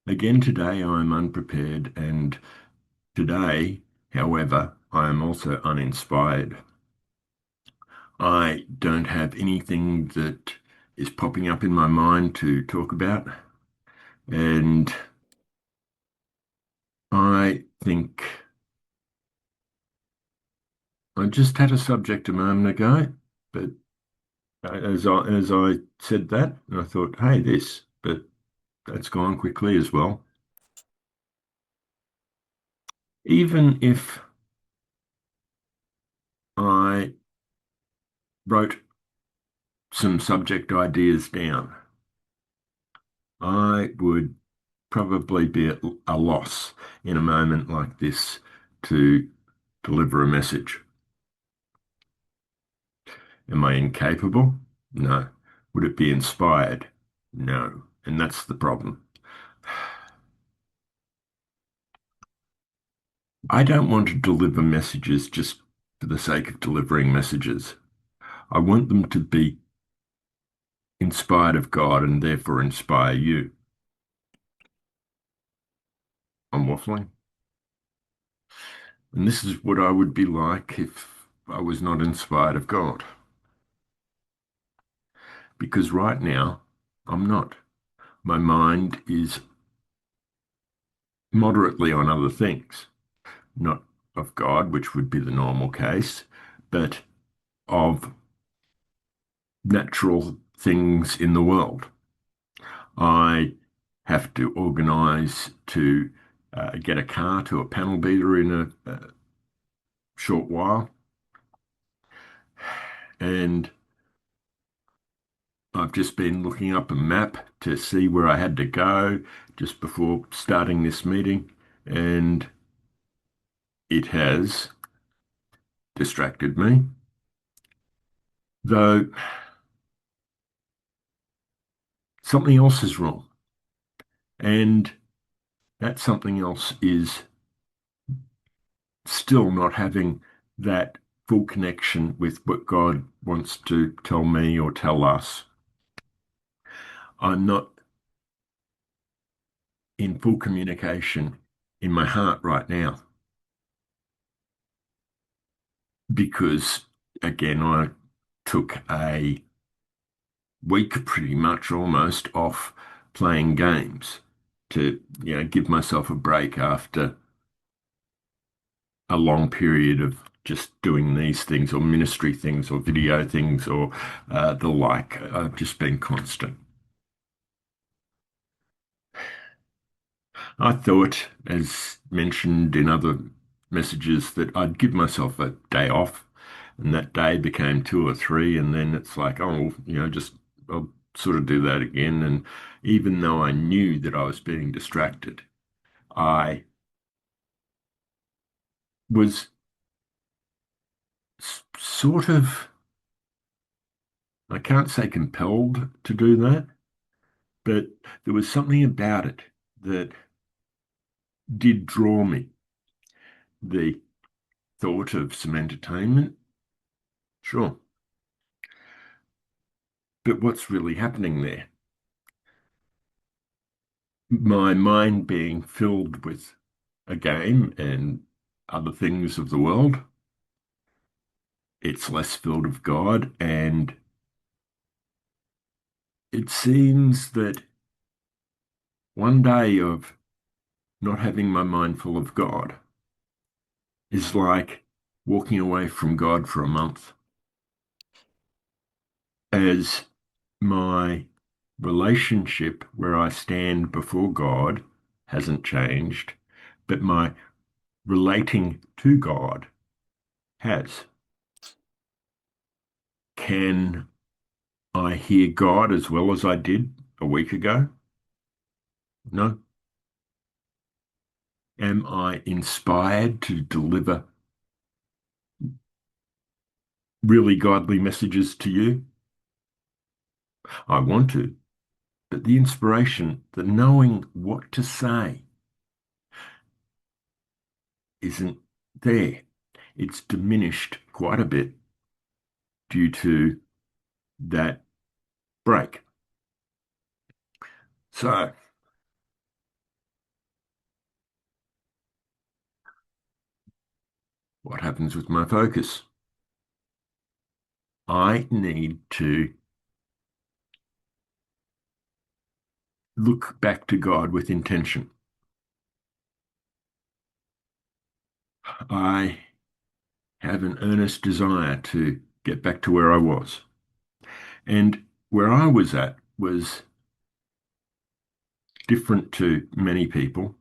Again today I am unprepared, and today, however, I am also uninspired. I don't have anything that is popping up in my mind to talk about, and I think I just had a subject a moment ago, but as I said that, I thought, hey, this, but that's gone quickly as well. Even if I wrote some subject ideas down, I would probably be at a loss in a moment like this to deliver a message. Am I incapable? No. Would it be inspired? No. And that's the problem. I don't want to deliver messages just for the sake of delivering messages. I want them to be inspired of God and therefore inspire you. I'm waffling. And this is what I would be like if I was not inspired of God. Because right now, I'm not. My mind is moderately on other things, not of God, which would be the normal case, but of natural things in the world. I have to organise to get a car to a panel beater in a short while, and I've just been looking up a map to see where I had to go just before starting this meeting, and it has distracted me. Though something else is wrong, and that something else is still not having that full connection with what God wants to tell me or tell us. I'm not in full communication in my heart right now because, again, I took a week pretty much almost off playing games to, give myself a break after a long period of just doing these things or ministry things or video things or the like. I've just been constant. I thought, as mentioned in other messages, that I'd give myself a day off, and that day became two or three, and then it's like, oh, just I'll sort of do that again. And even though I knew that I was being distracted, I was sort of, I can't say compelled to do that, but there was something about it that did draw me. The thought of some entertainment, sure. But what's really happening there? My mind being filled with a game and other things of the world, it's less filled of God. And it seems that one day of not having my mind full of God is like walking away from God for a month, as my relationship where I stand before God hasn't changed, but my relating to God has. Can I hear God as well as I did a week ago? No. Am I inspired to deliver really godly messages to you? I want to, but the inspiration, the knowing what to say, isn't there. It's diminished quite a bit due to that break. So What happens with my focus? I need to look back to God with intention. I have an earnest desire to get back to where I was. And where I was at was different to many people.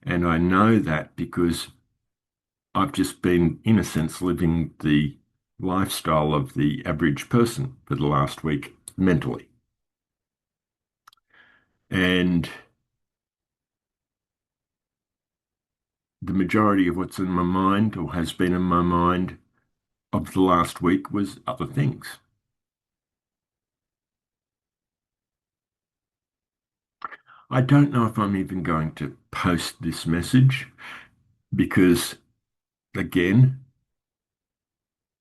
And I know that because I've just been, in a sense, living the lifestyle of the average person for the last week mentally. And the majority of what's in my mind or has been in my mind of the last week was other things. I don't know if I'm even going to post this message because, again,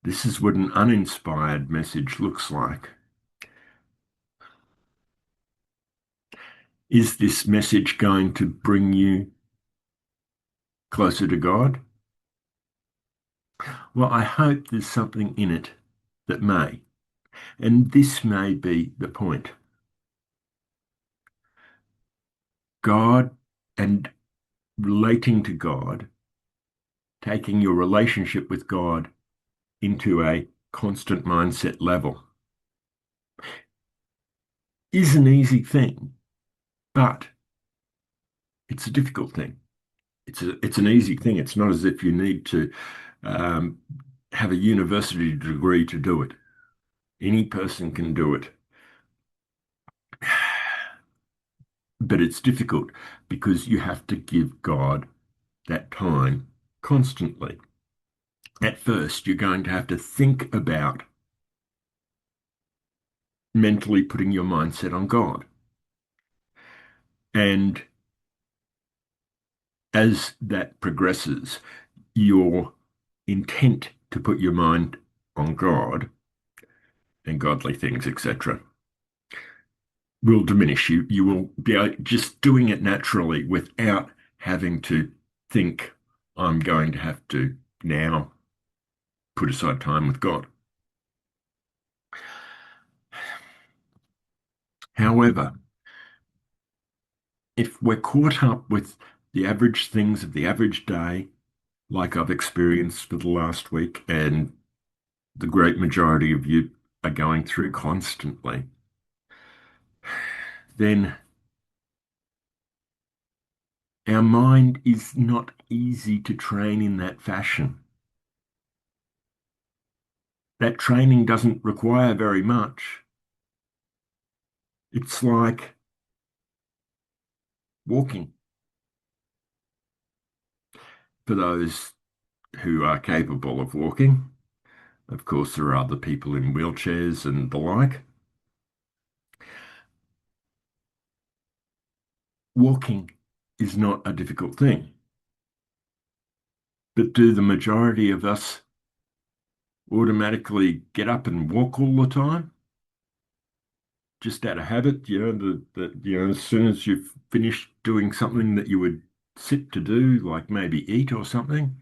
this is what an uninspired message looks like. Is this message going to bring you closer to God? Well, I hope there's something in it that may. And this may be the point. God and relating to God, taking your relationship with God into a constant mindset level is an easy thing, but it's a difficult thing. It's an easy thing. It's not as if you need to um, have a university degree to do it. Any person can do it. But it's difficult because you have to give God that time constantly. At first, you're going to have to think about mentally putting your mindset on God. And as that progresses, your intent to put your mind on God and godly things, etc., will diminish. You will be just doing it naturally without having to think, I'm going to have to now put aside time with God. However, if we're caught up with the average things of the average day, like I've experienced for the last week, and the great majority of you are going through constantly, then our mind is not easy to train in that fashion. That training doesn't require very much. It's like walking. For those who are capable of walking, of course, there are other people in wheelchairs and the like. Walking is not a difficult thing. But do the majority of us automatically get up and walk all the time? Just out of habit, as soon as you've finished doing something that you would sit to do, like maybe eat or something,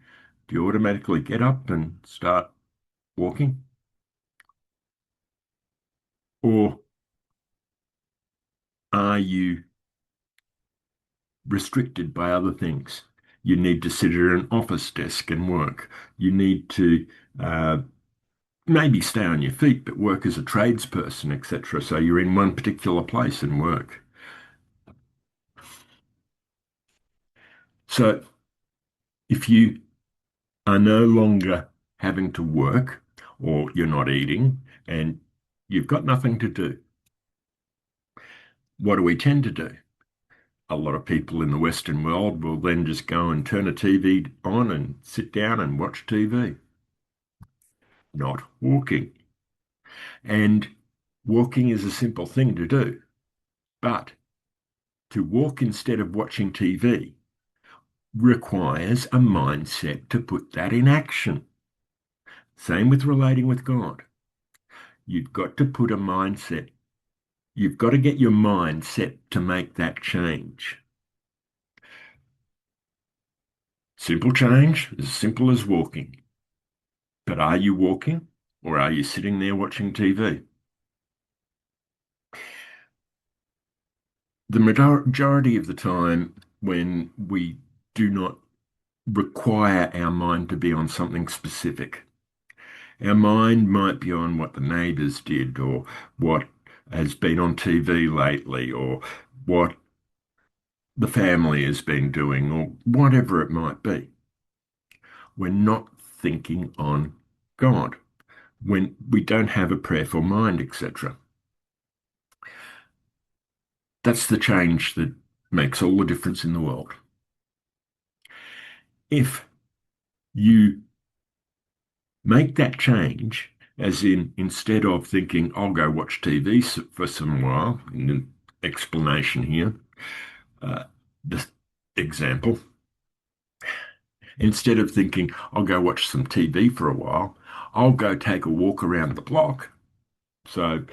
do you automatically get up and start walking? Or are you restricted by other things? You need to sit at an office desk and work. You need to uh, maybe stay on your feet, but work as a tradesperson, etc. So you're in one particular place and work. So if you are no longer having to work or you're not eating and you've got nothing to do, what do we tend to do? A lot of people in the Western world will then just go and turn a TV on and sit down and watch TV, not walking. And walking is a simple thing to do, but to walk instead of watching TV requires a mindset to put that in action. Same with relating with God. You've got to put a mindset. You've got to get your mind set to make that change. Simple change, as simple as walking. But are you walking or are you sitting there watching TV? The majority of the time, when we do not require our mind to be on something specific, our mind might be on what the neighbours did or what has been on TV lately or what the family has been doing or whatever it might be. We're not thinking on God when we don't have a prayerful mind, etc. That's the change that makes all the difference in the world. If you make that change, as in instead of thinking, I'll go watch TV for some while, in an explanation here, uh, the example, instead of thinking, I'll go watch some TV for a while, I'll go take a walk around the block. So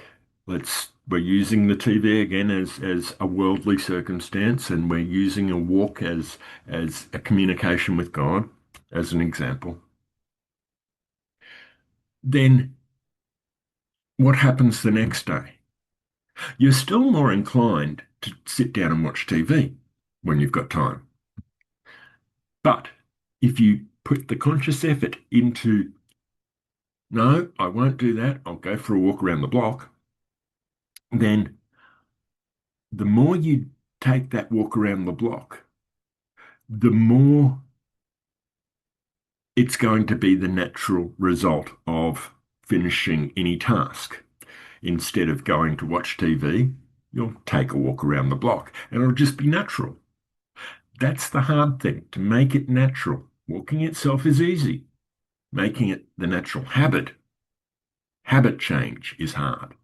we're using the TV again as a worldly circumstance, and we're using a walk as a communication with God, as an example. Then what happens the next day? You're still more inclined to sit down and watch TV when you've got time. But if you put the conscious effort into, no, I won't do that, I'll go for a walk around the block, then the more you take that walk around the block, the more it's going to be the natural result of finishing any task. Instead of going to watch TV, you'll take a walk around the block and it'll just be natural. That's the hard thing, to make it natural. Walking itself is easy. Making it the natural habit change is hard.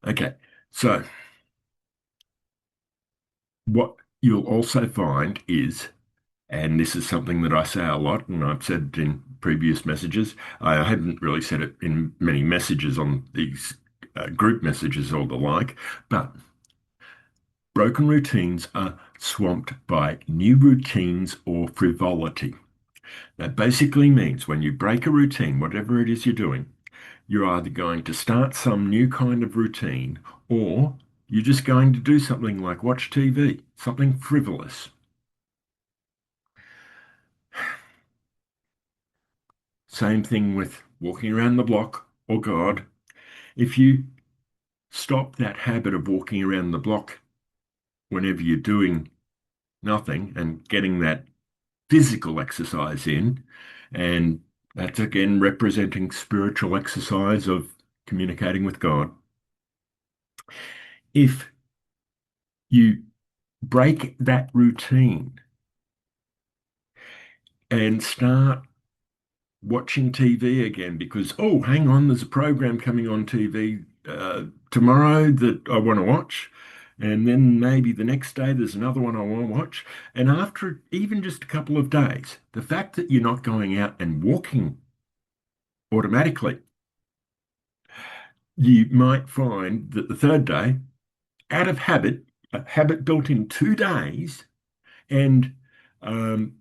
Okay, so what you'll also find is, and this is something that I say a lot, and I've said it in previous messages. I haven't really said it in many messages on these group messages or the like, but broken routines are swamped by new routines or frivolity. That basically means when you break a routine, whatever it is you're doing, you're either going to start some new kind of routine or you're just going to do something like watch TV, something frivolous. Same thing with walking around the block or God. If you stop that habit of walking around the block whenever you're doing nothing and getting that physical exercise in, and that's again representing spiritual exercise of communicating with God. If you break that routine and start watching TV again because, oh, hang on, there's a program coming on TV tomorrow that I want to watch. And then maybe the next day there's another one I want to watch. And after even just a couple of days, the fact that you're not going out and walking automatically, you might find that the third day, out of habit, a habit built in 2 days, and um,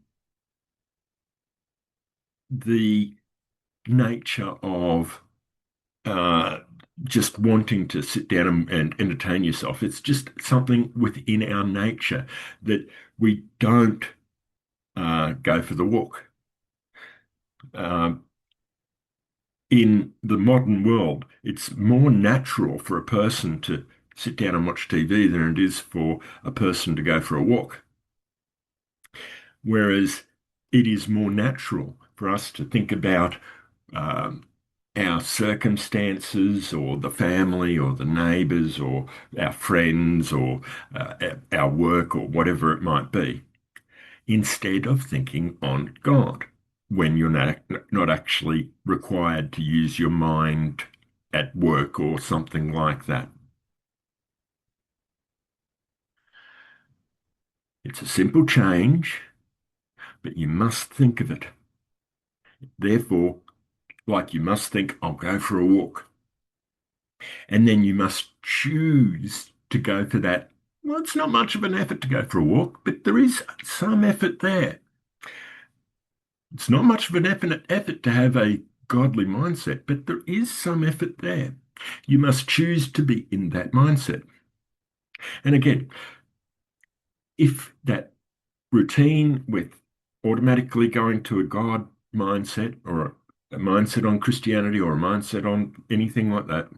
the nature of uh, just wanting to sit down and entertain yourself. It's just something within our nature that we don't go for the walk. Um, in the modern world, it's more natural for a person to sit down and watch TV than it is for a person to go for a walk. Whereas it is more natural for us to think about um, our circumstances or the family or the neighbours or our friends or our work or whatever it might be, instead of thinking on God when you're not actually required to use your mind at work or something like that. It's a simple change, but you must think of it. Therefore, like you must think, I'll go for a walk. And then you must choose to go for that. Well, it's not much of an effort to go for a walk, but there is some effort there. It's not much of an effort to have a godly mindset, but there is some effort there. You must choose to be in that mindset. And again, if that routine with automatically going to a God mindset or a mindset on Christianity or a mindset on anything like that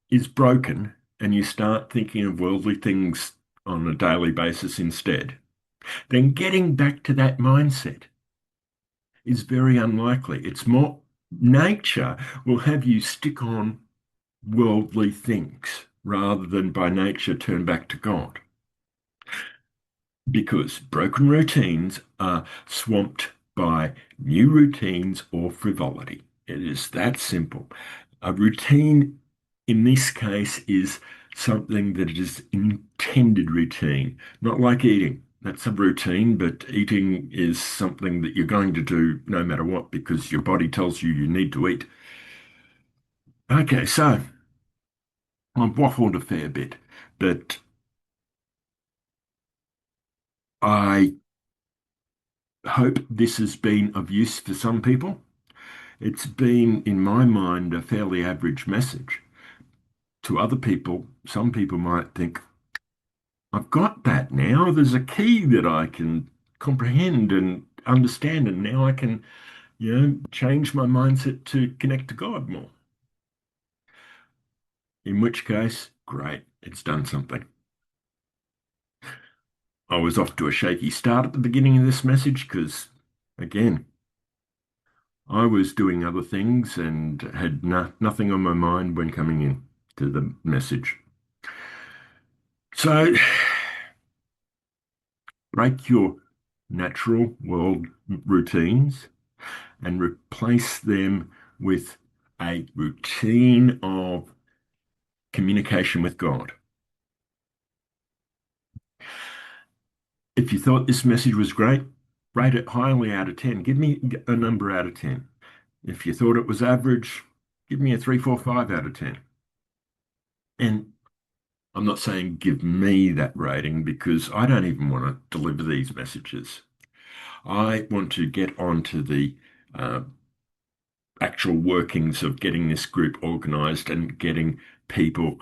is broken and you start thinking of worldly things on a daily basis instead, then getting back to that mindset is very unlikely. It's more nature will have you stick on worldly things rather than by nature turn back to God. Because broken routines are swamped by new routines or frivolity. It is that simple. A routine in this case is something that is intended routine, not like eating. That's a routine, but eating is something that you're going to do no matter what because your body tells you you need to eat. Okay, so I've waffled a fair bit, but I hope this has been of use for some people. It's been, in my mind, a fairly average message. To other people, some people might think, I've got that now. There's a key that I can comprehend and understand, and now I can, change my mindset to connect to God more. In which case, great, it's done something. I was off to a shaky start at the beginning of this message because, again, I was doing other things and had nothing on my mind when coming in to the message. So, break your natural world routines and replace them with a routine of communication with God. If you thought this message was great, rate it highly out of 10. Give me a number out of 10. If you thought it was average, give me a 3, 4, 5 out of 10. And I'm not saying give me that rating because I don't even want to deliver these messages. I want to get onto the uh, actual workings of getting this group organized and getting people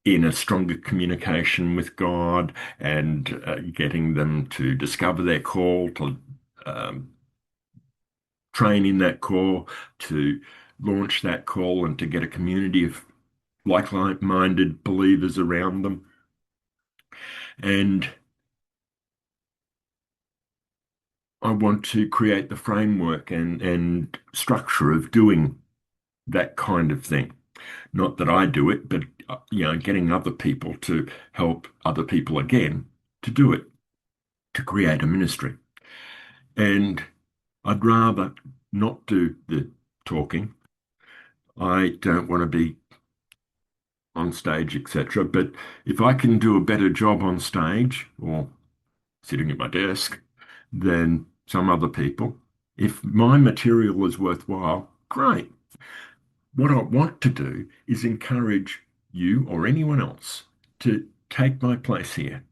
in a stronger communication with God and getting them to discover their call, to um, train in that call, to launch that call, and to get a community of like-minded believers around them. And I want to create the framework and structure of doing that kind of thing. Not that I do it, but getting other people to help other people again to do it, to create a ministry. And I'd rather not do the talking. I don't want to be on stage, etc. But if I can do a better job on stage or sitting at my desk than some other people, if my material is worthwhile, great. What I want to do is encourage you or anyone else to take my place here,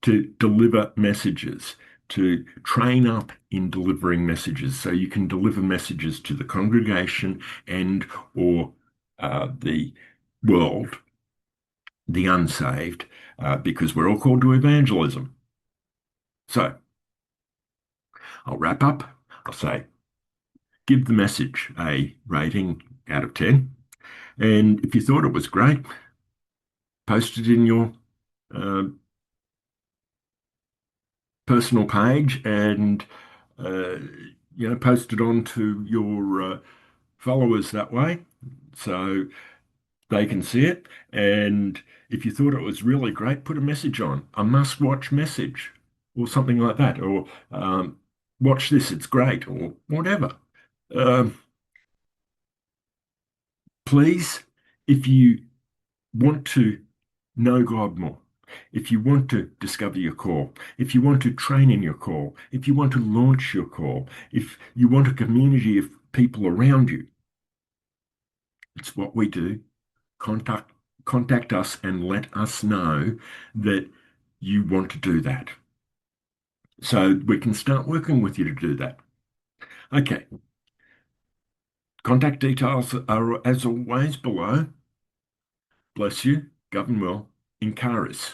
to deliver messages, to train up in delivering messages so you can deliver messages to the congregation and or the world, the unsaved, because we're all called to evangelism. So I'll wrap up. I'll say, give the message a rating out of 10. And if you thought it was great, post it in your uh, personal page and uh, post it on to your followers that way so they can see it. And if you thought it was really great, put a message on, a must-watch message or something like that, or watch this, it's great, or whatever. Um, please, if you want to know God more, if you want to discover your call, if you want to train in your call, if you want to launch your call, if you want a community of people around you, it's what we do. Contact contact us and let us know that you want to do that. So we can start working with you to do that. Okay. Contact details are, as always, below. Bless you. Govern well. Encaris.